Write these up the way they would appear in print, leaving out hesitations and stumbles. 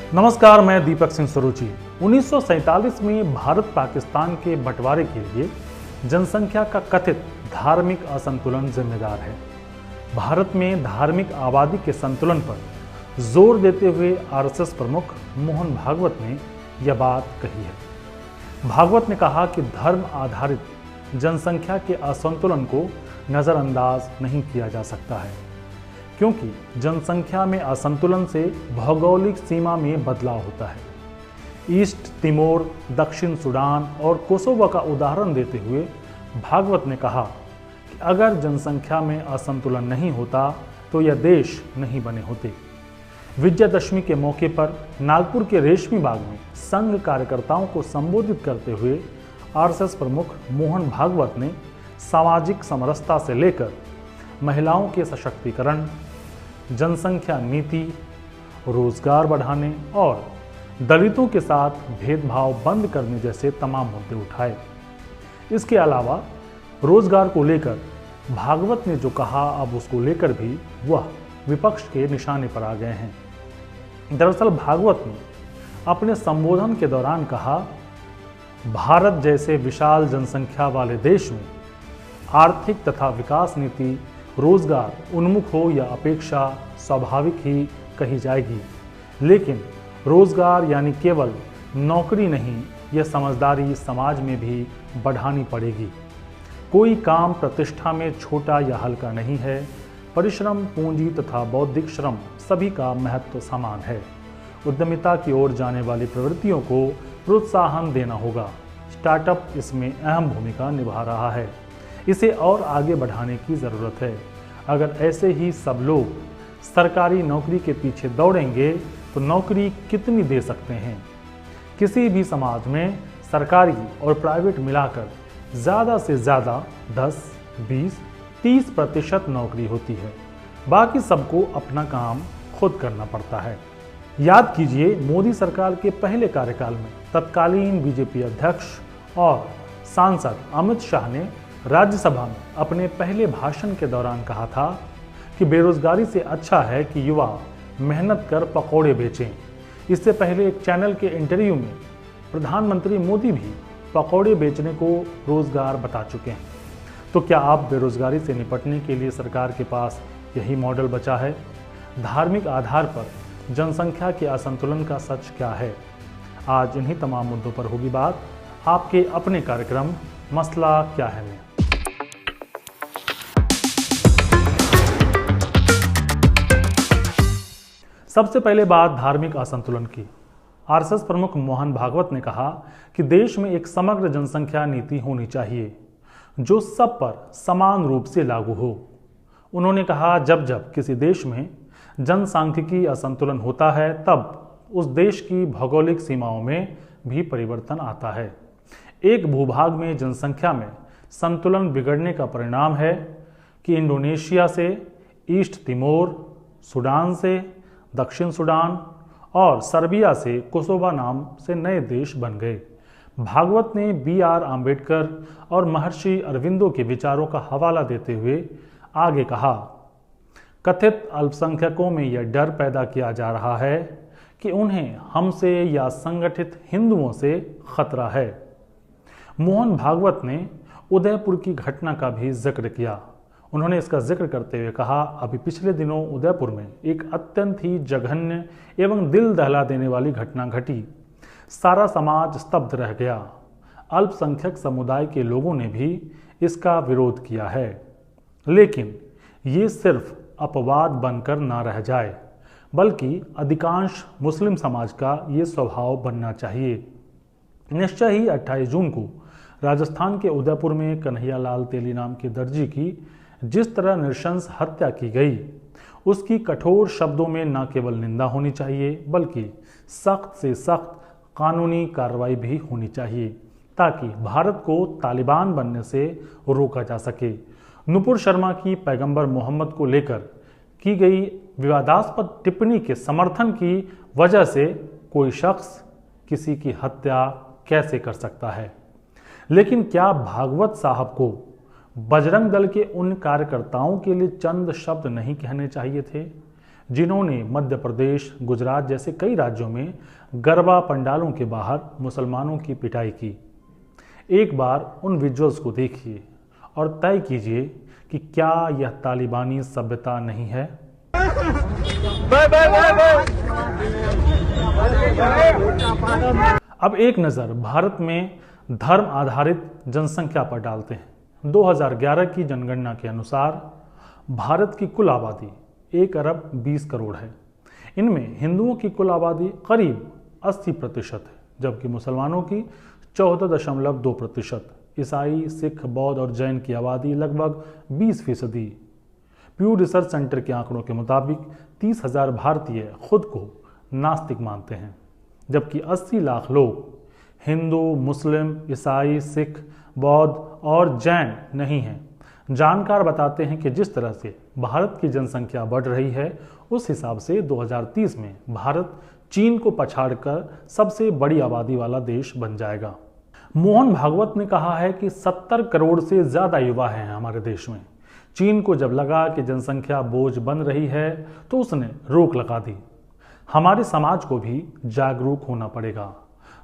नमस्कार, मैं दीपक सिंह सरूची। 1947 में भारत पाकिस्तान के बंटवारे के लिए जनसंख्या का कथित धार्मिक असंतुलन जिम्मेदार है। भारत में धार्मिक आबादी के संतुलन पर जोर देते हुए आरएसएस प्रमुख मोहन भागवत ने यह बात कही है। भागवत ने कहा कि धर्म आधारित जनसंख्या के असंतुलन को नज़रअंदाज नहीं किया जा सकता है, क्योंकि जनसंख्या में असंतुलन से भौगोलिक सीमा में बदलाव होता है। ईस्ट तिमोर, दक्षिण सूडान और कोसोवो का उदाहरण देते हुए भागवत ने कहा कि अगर जनसंख्या में असंतुलन नहीं होता तो यह देश नहीं बने होते। विजयादशमी के मौके पर नागपुर के रेशमी बाग में संघ कार्यकर्ताओं को संबोधित करते हुए आरएसएस प्रमुख मोहन भागवत ने सामाजिक समरसता से लेकर महिलाओं के सशक्तिकरण, जनसंख्या नीति, रोजगार बढ़ाने और दलितों के साथ भेदभाव बंद करने जैसे तमाम मुद्दे उठाए। इसके अलावा रोजगार को लेकर भागवत ने जो कहा, अब उसको लेकर भी वह विपक्ष के निशाने पर आ गए हैं। दरअसल भागवत ने अपने संबोधन के दौरान कहा, भारत जैसे विशाल जनसंख्या वाले देश में आर्थिक तथा विकास नीति रोजगार उन्मुख हो या अपेक्षा स्वाभाविक ही कही जाएगी, लेकिन रोजगार यानी केवल नौकरी नहीं, यह समझदारी समाज में भी बढ़ानी पड़ेगी। कोई काम प्रतिष्ठा में छोटा या हल्का नहीं है। परिश्रम, पूंजी तथा बौद्धिक श्रम सभी का महत्व समान है। उद्यमिता की ओर जाने वाली प्रवृत्तियों को प्रोत्साहन देना होगा। स्टार्टअप इसमें अहम भूमिका निभा रहा है। इसे और आगे बढ़ाने की ज़रूरत है। अगर ऐसे ही सब लोग सरकारी नौकरी के पीछे दौड़ेंगे तो नौकरी कितनी दे सकते हैं। किसी भी समाज में सरकारी और प्राइवेट मिलाकर ज़्यादा से ज़्यादा 10, 20, 30% नौकरी होती है। बाकी सबको अपना काम खुद करना पड़ता है। याद कीजिए, मोदी सरकार के पहले कार्यकाल में तत्कालीन बीजेपी अध्यक्ष और सांसद अमित शाह ने राज्यसभा में अपने पहले भाषण के दौरान कहा था कि बेरोजगारी से अच्छा है कि युवा मेहनत कर पकौड़े बेचें। इससे पहले एक चैनल के इंटरव्यू में प्रधानमंत्री मोदी भी पकौड़े बेचने को रोजगार बता चुके हैं। तो क्या आप बेरोजगारी से निपटने के लिए सरकार के पास यही मॉडल बचा है? धार्मिक आधार पर जनसंख्या के असंतुलन का सच क्या है? आज इन्हीं तमाम मुद्दों पर होगी बात आपके अपने कार्यक्रम मसला क्या है में। सबसे पहले बात धार्मिक असंतुलन की। आरएसएस प्रमुख मोहन भागवत ने कहा कि देश में एक समग्र जनसंख्या नीति होनी चाहिए जो सब पर समान रूप से लागू हो। उन्होंने कहा, जब जब किसी देश में जनसांख्यिकी असंतुलन होता है तब उस देश की भौगोलिक सीमाओं में भी परिवर्तन आता है। एक भूभाग में जनसंख्या में संतुलन बिगड़ने का परिणाम है कि इंडोनेशिया से, ईस्ट तिमोर, सूडान से, दक्षिण सूडान और सर्बिया से कोसोवो नाम से नए देश बन गए। भागवत ने बी.आर. आम्बेडकर और महर्षि अरविंदो के विचारों का हवाला देते हुए आगे कहा, कथित अल्पसंख्यकों में यह डर पैदा किया जा रहा है कि उन्हें हमसे या संगठित हिंदुओं से खतरा है। मोहन भागवत ने उदयपुर की घटना का भी जिक्र किया। उन्होंने इसका जिक्र करते हुए कहा, अभी पिछले दिनों उदयपुर में एक अत्यंत ही जघन्य एवं दिल दहला देने वाली घटना घटी। सारा समाज स्तब्ध रह गया। अल्पसंख्यक समुदाय के लोगों ने भी इसका विरोध किया है, लेकिन ये सिर्फ अपवाद बनकर ना रह जाए, बल्कि अधिकांश मुस्लिम समाज का ये स्वभाव बनना चाहिए। निश्चय ही 28 जून को राजस्थान के उदयपुर में कन्हैयालाल तेली नाम के दर्जी की जिस तरह नृशंस हत्या की गई, उसकी कठोर शब्दों में न केवल निंदा होनी चाहिए बल्कि सख्त से सख्त कानूनी कार्रवाई भी होनी चाहिए, ताकि भारत को तालिबान बनने से रोका जा सके। नुपुर शर्मा की पैगंबर मोहम्मद को लेकर की गई विवादास्पद टिप्पणी के समर्थन की वजह से कोई शख्स किसी की हत्या कैसे कर सकता है? लेकिन क्या भागवत साहब को बजरंग दल के उन कार्यकर्ताओं के लिए चंद शब्द नहीं कहने चाहिए थे? जिन्होंने मध्य प्रदेश, गुजरात जैसे कई राज्यों में गरबा पंडालों के बाहर मुसलमानों की पिटाई की। एक बार उन विजुअल्स को देखिए और तय कीजिए कि क्या यह तालिबानी सभ्यता नहीं है। अब एक नज़र भारत में धर्म आधारित जनसंख्या पर डालते हैं। 2011 की जनगणना के अनुसार भारत की कुल आबादी 1 अरब 20 करोड़ है। इनमें हिंदुओं की कुल आबादी करीब 80% है, जबकि मुसलमानों की 14.2%, ईसाई, सिख, बौद्ध और जैन की आबादी लगभग 20%। प्यू रिसर्च सेंटर के आंकड़ों के मुताबिक 30,000 भारतीय खुद को नास्तिक मानते हैं, जबकि 80 लाख लोग हिंदू, मुस्लिम, ईसाई, सिख, बौद्ध और जैन नहीं हैं। जानकार बताते हैं कि जिस तरह से भारत की जनसंख्या बढ़ रही है, उस हिसाब से 2030 में भारत चीन को पछाड़कर सबसे बड़ी आबादी वाला देश बन जाएगा। मोहन भागवत ने कहा है कि 70 करोड़ से ज़्यादा युवा हैं हमारे देश में। चीन को जब लगा कि जनसंख्या बोझ बन रही है तो उसने रोक लगा दी। हमारे समाज को भी जागरूक होना पड़ेगा।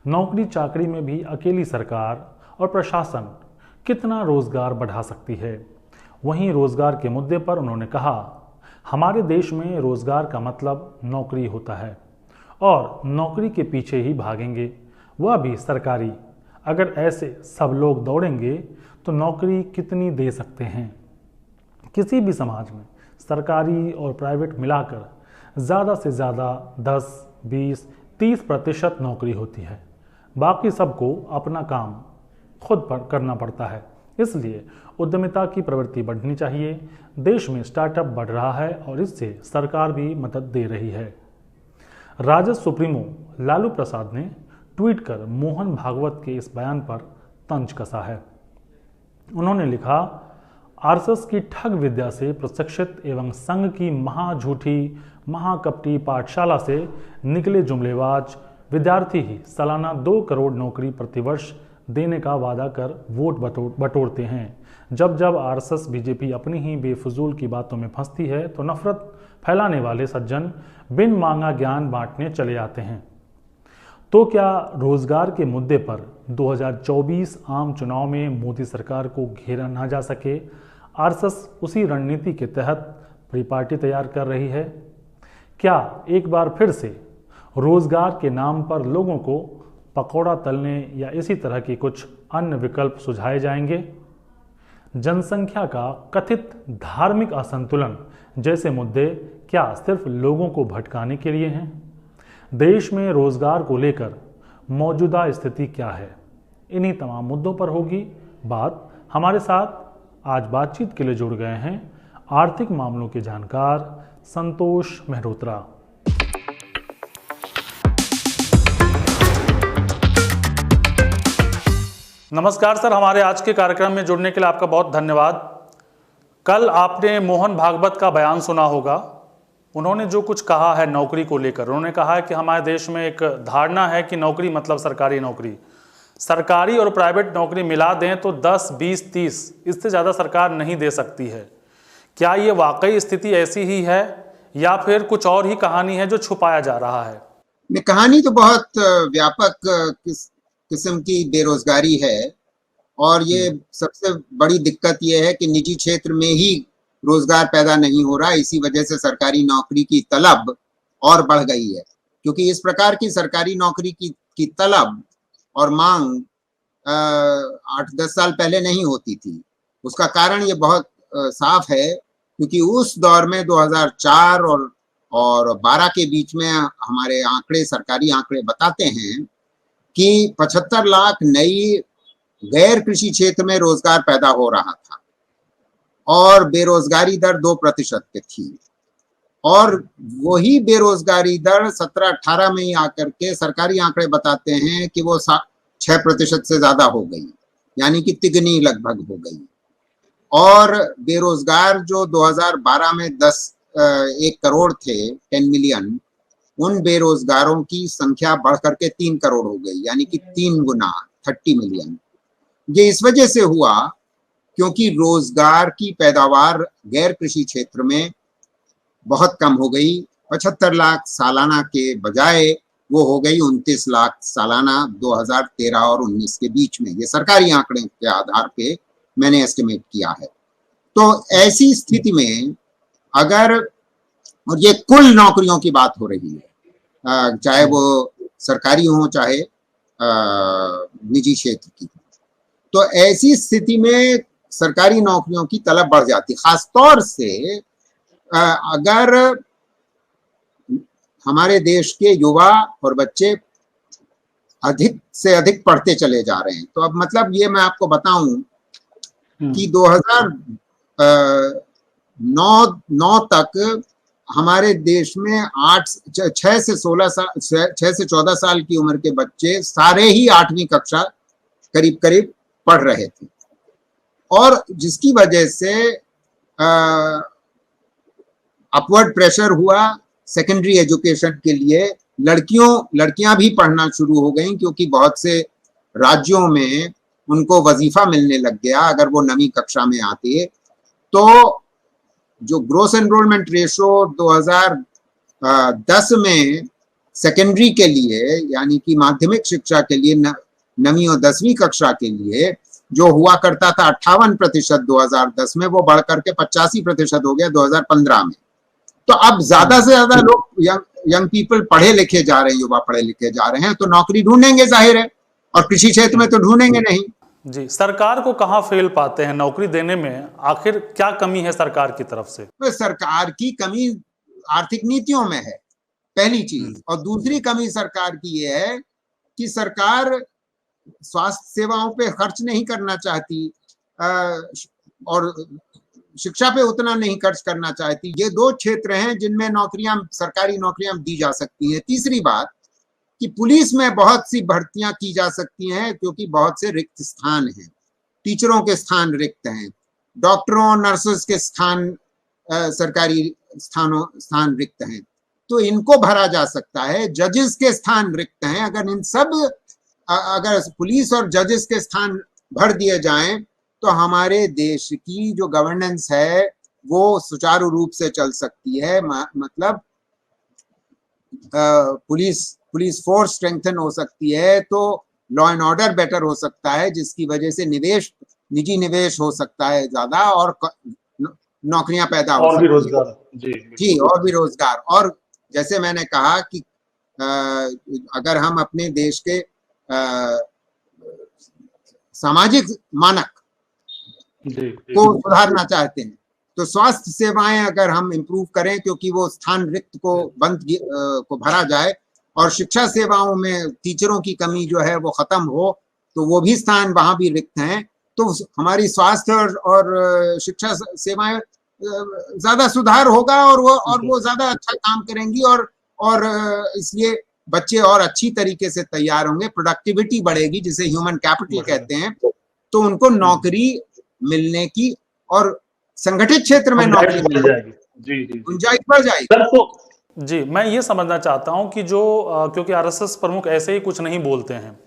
नौकरी चाकरी में भी अकेली सरकार और प्रशासन कितना रोजगार बढ़ा सकती है। वहीं रोजगार के मुद्दे पर उन्होंने कहा, हमारे देश में रोजगार का मतलब नौकरी होता है और नौकरी के पीछे ही भागेंगे, वह भी सरकारी। अगर ऐसे सब लोग दौड़ेंगे तो नौकरी कितनी दे सकते हैं। किसी भी समाज में सरकारी और प्राइवेट मिलाकर ज़्यादा से ज़्यादा 10, 20, 30% नौकरी होती है। बाकी सबको अपना काम खुद पर करना पड़ता है। इसलिए उद्यमिता की प्रवृत्ति बढ़नी चाहिए। देश में स्टार्टअप बढ़ रहा है और इससे सरकार भी मदद दे रही है। राजद सुप्रीमो लालू प्रसाद ने ट्वीट कर मोहन भागवत के इस बयान पर तंज कसा है। उन्होंने लिखा, आरएसएस की ठग विद्या से प्रशिक्षित एवं संघ की महाझूठी महाकपटी पाठशाला से निकले जुमलेबाज विद्यार्थी ही सालाना 2 करोड़ नौकरी प्रतिवर्ष देने का वादा कर वोट बटोरते हैं। जब जब आरएसएस बीजेपी अपनी ही बेफजूल की बातों में फंसती है तो नफरत फैलाने वाले सज्जन बिन मांगा ज्ञान बांटने चले आते हैं। तो क्या रोजगार के मुद्दे पर 2024 आम चुनाव में मोदी सरकार को घेरा ना जा सके, आरएसएस उसी रणनीति के तहत प्री पार्टी तैयार कर रही है? क्या एक बार फिर से रोजगार के नाम पर लोगों को पकौड़ा तलने या इसी तरह के कुछ अन्य विकल्प सुझाए जाएंगे? जनसंख्या का कथित धार्मिक असंतुलन जैसे मुद्दे क्या सिर्फ लोगों को भटकाने के लिए हैं? देश में रोजगार को लेकर मौजूदा स्थिति क्या है? इन्हीं तमाम मुद्दों पर होगी बात। हमारे साथ आज बातचीत के लिए जुड़ गए हैं आर्थिक मामलों के जानकार संतोष मेहरोत्रा। नमस्कार सर, हमारे आज के कार्यक्रम में जुड़ने के लिए आपका बहुत धन्यवाद। कल आपने मोहन भागवत का बयान सुना होगा। उन्होंने जो कुछ कहा है नौकरी को लेकर, उन्होंने कहा है कि हमारे देश में एक धारणा है कि नौकरी मतलब सरकारी नौकरी। सरकारी और प्राइवेट नौकरी मिला दें तो 10, 20, 30 इससे ज़्यादा सरकार नहीं दे सकती है। क्या ये वाकई स्थिति ऐसी ही है या फिर कुछ और ही कहानी है जो छुपाया जा रहा है? कहानी तो बहुत व्यापक किस्म की बेरोजगारी है और ये सबसे बड़ी दिक्कत ये है कि निजी क्षेत्र में ही रोजगार पैदा नहीं हो रहा। इसी वजह से सरकारी नौकरी की तलब और बढ़ गई है, क्योंकि इस प्रकार की सरकारी नौकरी की तलब और मांग 8-10 साल पहले नहीं होती थी। उसका कारण ये बहुत साफ है, क्योंकि उस दौर में 2004 और 12 के बीच में हमारे आंकड़े, सरकारी आंकड़े बताते हैं कि 75 लाख नई गैर कृषि क्षेत्र में रोजगार पैदा हो रहा था और बेरोजगारी दर 2% पे थी। और वही बेरोजगारी दर 17-18 में ही आकर के सरकारी आंकड़े बताते हैं कि वो 6% से ज्यादा हो गई, यानी कि तिगनी लगभग हो गई। और बेरोजगार जो 2012 में 1 करोड़ थे, 10 मिलियन, उन बेरोजगारों की संख्या बढ़कर के 3 करोड़ हो गई, यानी कि 3 गुना, 30 मिलियन। ये इस वजह से हुआ क्योंकि रोजगार की पैदावार गैर कृषि क्षेत्र में बहुत कम हो गई 75 लाख सालाना के बजाय वो हो गई 29 लाख सालाना 2013 और 19 के बीच में। ये सरकारी आंकड़े के आधार पे मैंने एस्टिमेट किया है। तो ऐसी स्थिति में अगर, और ये कुल नौकरियों की बात हो रही है, चाहे वो सरकारी हो चाहे निजी क्षेत्र की, तो ऐसी स्थिति में सरकारी नौकरियों की तलब बढ़ जाती, खासतौर से अगर हमारे देश के युवा और बच्चे अधिक से अधिक पढ़ते चले जा रहे हैं। तो अब मतलब ये मैं आपको बताऊं कि 2009 तक हमारे देश में 6 से 14 साल की उम्र के बच्चे सारे ही 8वीं कक्षा करीब करीब पढ़ रहे थे, और जिसकी वजह से अपवर्ड प्रेशर हुआ सेकेंडरी एजुकेशन के लिए। लड़कियां भी पढ़ना शुरू हो गई, क्योंकि बहुत से राज्यों में उनको वजीफा मिलने लग गया अगर वो 9वीं कक्षा में आते। तो जो ग्रोस एनरोलमेंट रेशो 2010 में सेकेंडरी के लिए, यानी कि माध्यमिक शिक्षा के लिए 9वीं और 10वीं कक्षा के लिए जो हुआ करता था 58% 2010 में, वो बढ़कर के 85% हो गया 2015 में। तो अब ज्यादा से ज्यादा लोग यंग पीपल पढ़े लिखे जा रहे हैं, युवा पढ़े लिखे जा रहे हैं, तो नौकरी ढूंढेंगे जाहिर है, और कृषि क्षेत्र में तो ढूंढेंगे नहीं। जी, सरकार को कहाँ फेल पाते हैं नौकरी देने में? आखिर क्या कमी है सरकार की तरफ से? तो सरकार की कमी आर्थिक नीतियों में है, पहली चीज। और दूसरी कमी सरकार की ये है कि सरकार स्वास्थ्य सेवाओं पे खर्च नहीं करना चाहती, और शिक्षा पे उतना नहीं खर्च करना चाहती। ये 2 क्षेत्र हैं जिनमें नौकरियां, सरकारी नौकरियां दी जा सकती हैं। तीसरी बात कि पुलिस में बहुत सी भर्तियां की जा सकती हैं, क्योंकि बहुत से रिक्त स्थान हैं, टीचरों के स्थान रिक्त हैं, डॉक्टरों नर्सेस के स्थान, सरकारी स्थान रिक्त हैं, तो इनको भरा जा सकता है। जजेस के स्थान रिक्त हैं, अगर पुलिस और जजेस के स्थान भर दिए जाएं तो हमारे देश की जो गवर्नेंस है वो सुचारू रूप से चल सकती है। मतलब पुलिस फोर्स स्ट्रेंथन हो सकती है, तो लॉ एंड ऑर्डर बेटर हो सकता है, जिसकी वजह से निजी निवेश हो सकता है ज्यादा, और नौकरियां पैदा हो सकती है, रोजगार। जी, और भी रोजगार। और जैसे मैंने कहा कि अगर हम अपने देश के सामाजिक मानक को सुधारना चाहते हैं, तो स्वास्थ्य सेवाएं अगर हम इम्प्रूव करें, क्योंकि वो स्थान रिक्त को भरा जाए, और शिक्षा सेवाओं में टीचरों की कमी जो है वो खत्म हो, तो वो भी स्थान वहां भी रिक्त हैं, तो हमारी स्वास्थ्य और शिक्षा सेवाएं ज्यादा सुधार होगा, और वो ज्यादा अच्छा काम करेंगी, और इसलिए बच्चे और अच्छी तरीके से तैयार होंगे, प्रोडक्टिविटी बढ़ेगी, जिसे ह्यूमन कैपिटल कहते हैं, तो उनको नौकरी मिलने की और संगठित क्षेत्र में नौकरी मिल जाएगी, गुंजाइश बढ़ जाएगी। जी, मैं ये समझना चाहता हूं कि क्योंकि आरएसएस प्रमुख ऐसे ही कुछ नहीं बोलते हैं,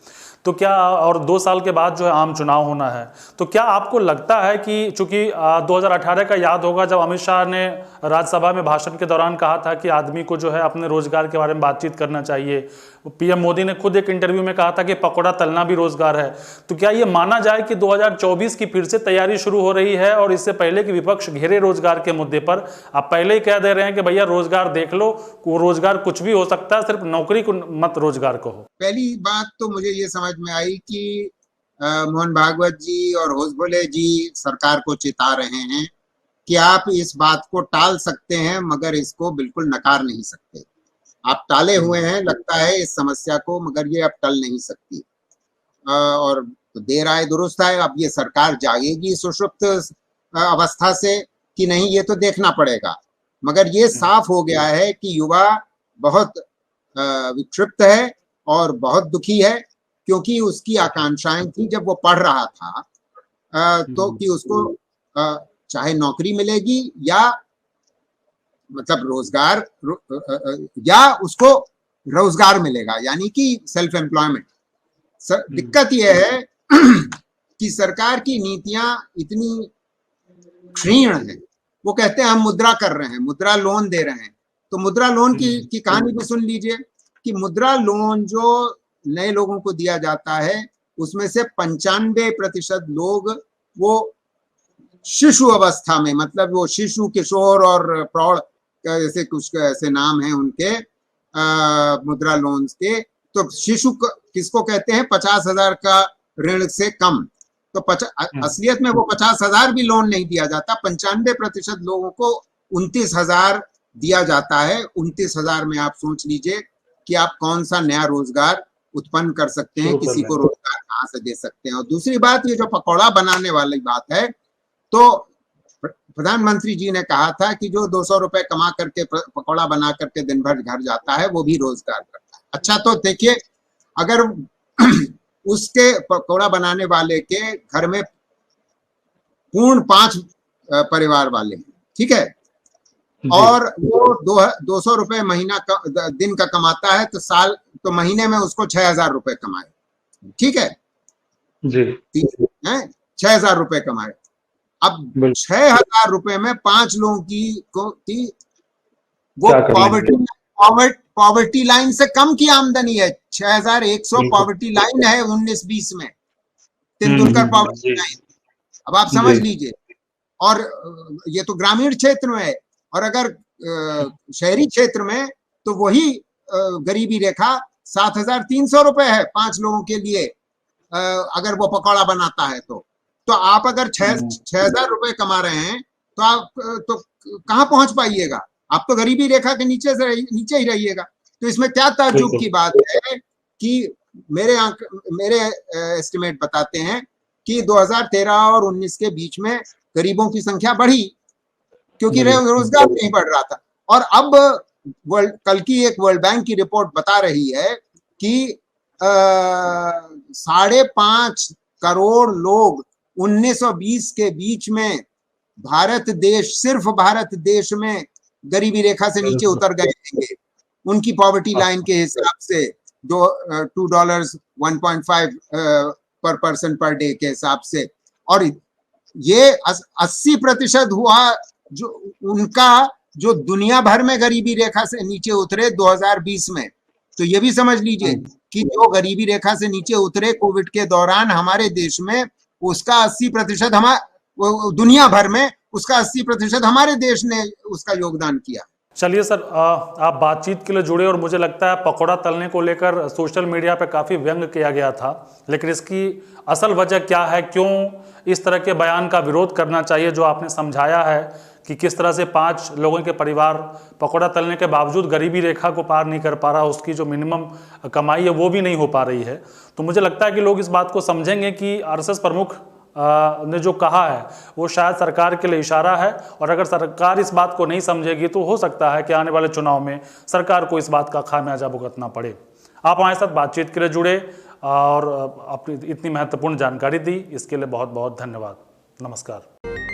तो क्या, और 2 साल के बाद जो है आम चुनाव होना है, तो क्या आपको लगता है कि चूंकि 2018 का याद होगा जब अमित शाह ने राज्यसभा में भाषण के दौरान कहा था कि आदमी को जो है अपने रोजगार के बारे में बातचीत करना चाहिए, पीएम मोदी ने खुद एक इंटरव्यू में कहा था कि पकौड़ा तलना भी रोजगार है, तो क्या ये माना जाए कि 2024 की फिर से तैयारी शुरू हो रही है, और इससे पहले कि विपक्ष घेरे रोजगार के मुद्दे पर, आप पहले ही कह दे रहे हैं कि भैया रोजगार देख लो, वो रोजगार कुछ भी हो सकता है, सिर्फ नौकरी को मत रोजगार कहो? पहली बात तो मुझे ये समझ में आई कि मोहन भागवत जी और होसबोले जी सरकार को चिता रहे हैं कि आप इस बात को टाल सकते हैं, मगर इसको बिल्कुल नकार नहीं सकते। आप टाले हुए हैं लगता है इस समस्या को, मगर ये अब टल नहीं सकती, और देर आए दुरुस्त आए। अब ये सरकार जागेगी सुषुप्त अवस्था से कि नहीं, ये तो देखना पड़ेगा। मगर ये साफ हो गया है कि युवा बहुत विक्षिप्त है और बहुत दुखी है, क्योंकि उसकी आकांक्षाएं थी जब वो पढ़ रहा था, तो कि उसको चाहे नौकरी मिलेगी या मतलब रोजगार, या उसको रोजगार मिलेगा, यानी कि सेल्फ एम्प्लॉयमेंट। दिक्कत यह है कि सरकार की नीतियां इतनी क्षीण हैं। वो कहते हैं हम मुद्रा कर रहे हैं, मुद्रा लोन दे रहे हैं, तो मुद्रा लोन की कहानी भी सुन लीजिए कि मुद्रा लोन जो नए लोगों को दिया जाता है उसमें से 95% लोग वो शिशु अवस्था में, मतलब वो शिशु, किशोर और प्रौढ़ ऐसे कुछ ऐसे नाम हैं उनके मुद्रा लोन्स के। तो शिशु किसको कहते हैं? 50,000 का ऋण से कम। तो असलियत में वो 50,000 भी लोन नहीं दिया जाता। 95% लोगों को 29,000 दिया जाता है। 29,000 में आप सोच लीजिए कि आप कौन सा नया रोजगार उत्पन्न कर सकते हैं, किसी को रोजगार कहाँ से दे सकते हैं। और दूसरी बात, ये जो पकौड़ा बनाने वाली बात है, तो प्रधानमंत्री जी ने कहा था कि जो 200 रुपए कमा करके पकौड़ा बना करके दिन भर घर जाता है वो भी रोजगार करता है। अच्छा, तो देखिए, अगर उसके पकौड़ा बनाने वाले के घर में पूर्ण 5 परिवार वाले हैं, ठीक है, और वो 200 रुपए महीना दिन का कमाता है, तो महीने में उसको 6,000 रुपए कमाए, ठीक है जी, 6,000 रुपए कमाए। अब 6,000 रुपए में 5 लोगों की वो पॉवर्टी लाइन से कम की आमदनी है। 6,100 पॉवर्टी लाइन है 19-20 में, तेंदुलकर पॉवर्टी लाइन। अब आप समझ लीजिए, और ये तो ग्रामीण क्षेत्र में है, और अगर शहरी क्षेत्र में तो वही गरीबी रेखा 7,300 रुपए है 5 लोगों के लिए, अगर वो पकौड़ा बनाता है। तो आप अगर 6,000 रुपए कमा रहे हैं तो आप तो कहाँ पहुंच पाइएगा? आप तो गरीबी रेखा के नीचे ही रहिएगा। तो इसमें क्या ताज्जुब की बात है कि मेरे एस्टिमेट बताते हैं कि 2013 और 19 के बीच में गरीबों की संख्या बढ़ी, क्योंकि रोजगार नहीं बढ़ रहा था। और अब कल की एक वर्ल्ड बैंक की रिपोर्ट बता रही है कि 5.5 करोड़ लोग 1920 के बीच में सिर्फ भारत देश में गरीबी रेखा से नीचे उतर गए होंगे, उनकी पॉवर्टी लाइन के हिसाब से, $2 1.5 पर पर्सन पर डे के हिसाब से। और ये 80% हुआ जो उनका, जो दुनिया भर में गरीबी रेखा से नीचे उतरे 2020 में। तो ये भी समझ लीजिए कि जो गरीबी रेखा से नीचे उतरे कोविड के दौरान हमारे देश में, उसका 80% दुनिया भर में उसका 80% हमारे देश ने उसका योगदान किया। चलिए सर, आप बातचीत के लिए जुड़े और मुझे लगता है पकौड़ा तलने को लेकर सोशल मीडिया पे काफ़ी व्यंग किया गया था, लेकिन इसकी असल वजह क्या है, क्यों इस तरह के बयान का विरोध करना चाहिए, जो आपने समझाया है कि किस तरह से 5 लोगों के परिवार पकौड़ा तलने के बावजूद गरीबी रेखा को पार नहीं कर पा रहा, उसकी जो मिनिमम कमाई है वो भी नहीं हो पा रही है। तो मुझे लगता है कि लोग इस बात को समझेंगे कि आरएसएस प्रमुख ने जो कहा है वो शायद सरकार के लिए इशारा है, और अगर सरकार इस बात को नहीं समझेगी तो हो सकता है कि आने वाले चुनाव में सरकार को इस बात का खामियाजा भुगतना पड़े। आप हमारे साथ बातचीत के लिए जुड़े और अपनी इतनी महत्वपूर्ण जानकारी दी, इसके लिए बहुत बहुत धन्यवाद। नमस्कार।